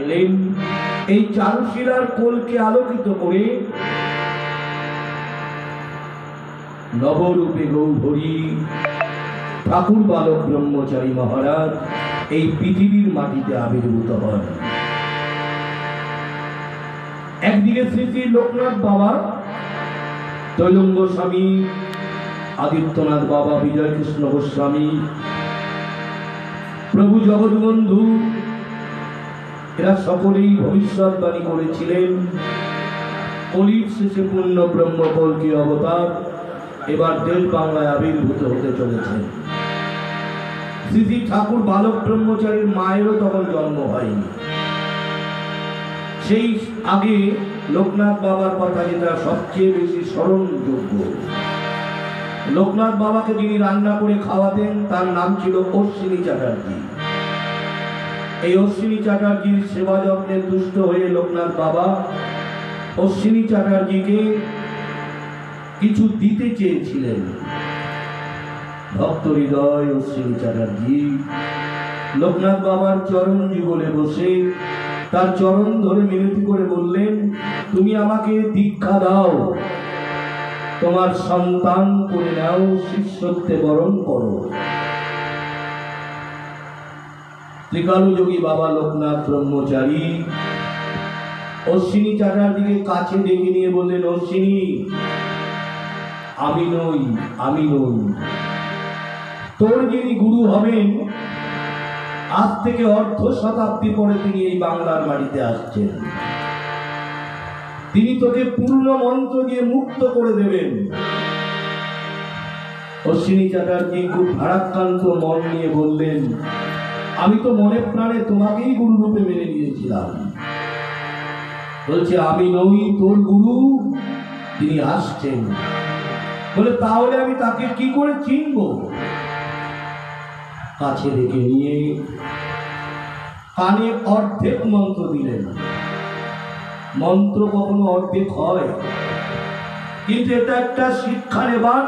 এলেন এই চারুশিলার কোলকে আলোকিত করে নবরূপে গৌধরী ঠাকুর বালক ব্রহ্মচারী মহারাজ এই পৃথিবীর মাটিতে আবির্ভূত হন। একদিকে শ্রী শ্রী লোকনাথ বাবা, তৈলঙ্গ স্বামী, আদিত্যনাথ বাবা, বিজয় কৃষ্ণ গোস্বামী, প্রভু জগৎবন্ধু, এরা সকলেই ভবিষ্যৎবাণী করেছিলেন কলির শেষে পূর্ণ ব্রহ্মকল্কি অবতার এবার দেশ বাংলায় আবির্ভূত হতে চলেছেন। শ্রী শ্রী ঠাকুর বালক ব্রহ্মচারীর মায়েরও তখন জন্ম হয়নি। সেই আগে লোকনাথ বাবার কথা যেটা সবচেয়ে বেশি স্মরণযোগ্য, লোকনাথ বাবাকে যিনি রান্না করে খাওয়াতেন তার নাম ছিল অশ্বিনী চ্যাটার্জি। এই অশ্বিনী চ্যাটার্জির সেবা যত্নে তুষ্ট হয়ে লোকনাথ বাবা অশ্বিনী চ্যাটার্জিকে কিছু দিতে চেয়েছিলেন। ভক্ত হৃদয় অশ্বিনী চ্যাটার্জি লোকনাথ বাবার চরণ যুগলে বসে তার চরণ ধরে মিনতি করে বললেন, তুমি আমাকে দীক্ষা দাও, তোমার সন্তান করে নাও, শিষ্যত্বে বরণ করো। ত্রিকালযোগী বাবা লোকনাথ ব্রহ্মচারী অশ্বিনী চ্যাটার্জিকে কাছে ডেকে নিয়ে বললেন, অশ্বিনী, আমি নই, আমি নই, তোর যিনি গুরু হবেন আজ থেকে অর্ধ শতাব্দী পরে তিনি এই বাংলার মাটিতে আসছেন। তিনি তোকে পূর্ণ মন্ত্র দিয়ে মুক্ত করে দেবেন। অশ্বিনী চ্যাটার্জি খুব ভারাক্রান্ত মন নিয়ে বললেন, আমি তো মনে প্রাণে তোমাকেই গুরু রূপে মেনে নিয়েছিলাম। বলছে, আমি নই তোর গুরু, তিনি আসছেন। বলে, তাহলে আমি তাকে কি করে চিনব? কাছে ডেকে নিয়ে কানে অর্ধেক মন্ত্র দিলেন। মন্ত্র কখনো অর্ধেক হয়, কিন্তু এটা একটা শিক্ষা নেবার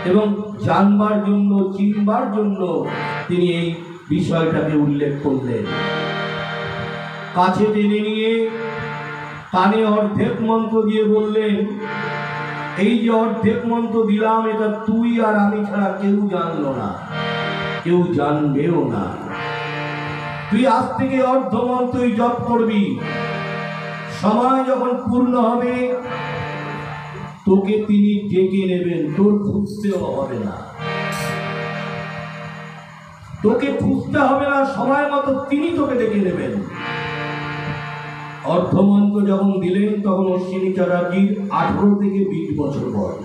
এবং জানবার জন্য, চিনবার জন্য তিনি এই বিষয়টাকে উল্লেখ করলেন। কাছে টেনে নিয়ে কানে অর্ধেক মন্ত্র দিয়ে বললেন, এই যে অর্ধেক মন্ত্র দিলাম, এটা তুই আর আমি ছাড়া কেউ জানলো না, কেউ জানবেও না। তুই আজ থেকে অর্ধ মন্ত্রই জপ করবি। সময় যখন পূর্ণ হবে তোকে তিনি ডেকে নেবেন, তোর খুঁজতেও হবে না, তোকে খুঁজতে হবে না, সময় মতো তিনি তোকে ডেকে নেবেন। অর্ধমন্ত্র যখন দিলেন তখন অশ্বিনী চ্যাটার্জির 18 থেকে 20 বছর বয়স।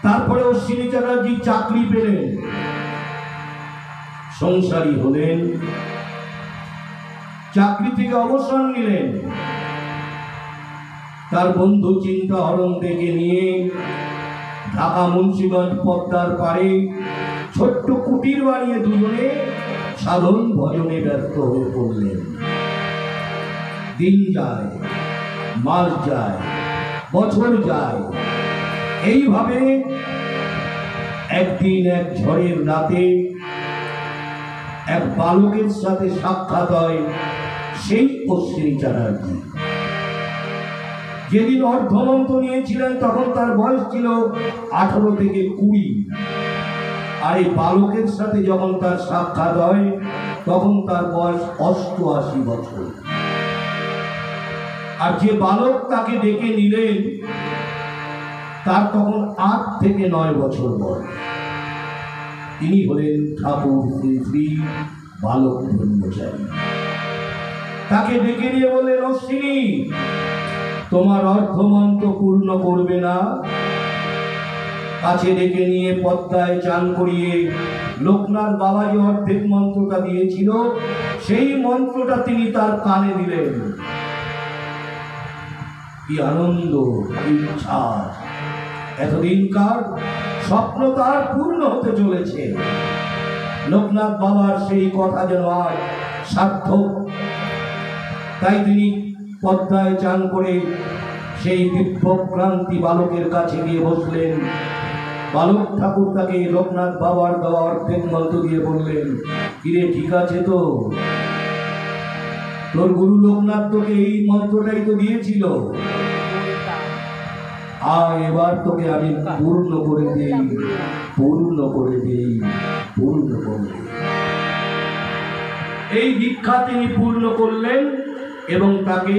তারপরে অশ্বিনী চ্যাটার্জি চাকরি পেলেন, সংসারী হলেন, চাকরি থেকে অবসর নিলেন। তার বন্ধু চিন্তাহরণ থেকে নিয়ে ঢাকা মুন্সিগঞ্জ পদ্মার পাড়ে ছোট্ট কুটির বানিয়ে দুজনে সাধন ভজনে ব্যস্ত হয়ে পড়লেন। দিন যায়, মাস যায়, বছর যায়, এইভাবে একদিন এক ঝড়ের রাতে এক বালকের সাথে সাক্ষাৎ হয় সেই অশ্বিনী চ্যাটার্জি। যেদিন অর্ধমন্ত্র নিয়েছিলেন তখন তার বয়স ছিল 18 থেকে 20, আর এই বালকের সাথে যখন তার সাক্ষাৎ হয় তখন তার বয়স 88 বছর। আর যে বালক তাকে ডেকে নিলেন তার তখন 8 থেকে 9 বছর বয়স। তিনি হলেন ঠাকুর শ্রী শ্রী বালক ব্রহ্মচারী। তাকে ডেকে নিয়ে বললেন, অশ্বিনী, তোমার অর্ধমন্ত্র পূর্ণ করবে না? কাছে ডেকে নিয়ে পদ্মায় চান করিয়ে লোকনাথ বাবা যে অর্ধেক মন্ত্রটা দিয়েছিল সেই মন্ত্রটা তিনি তার কানে দিলেন। কি আনন্দ, কি উচ্ছ্বাস! এতদিনকার স্বপ্ন তার পূর্ণ হতে চলেছে। লোকনাথ বাবার সেই কথা যেন আজ সার্থক। তাই তিনি পদ্মায় চান করে সেই দিব্যক্রান্তি বালকের কাছে গিয়ে বসলেন। বালক ঠাকুর তাকে লোকনাথ বাবার দেওয়া অর্ধেক মন্ত্র দিয়ে বললেন, কিরে ঠিক আছে তো? তোর গুরু লোকনাথ তোকে এই মন্ত্রটাই তো দিয়েছিল, এবার তোকে আমি পূর্ণ করে দেই, পূর্ণ করে দেই, পূর্ণ করে দেই। এই দীক্ষা তিনি পূর্ণ করলেন এবং তাকে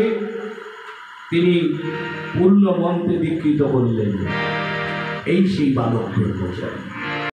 তিনি পূর্ণ মন্ত্রে দীক্ষিত করলেন। এই সেই বালক ব্রহ্মচারী।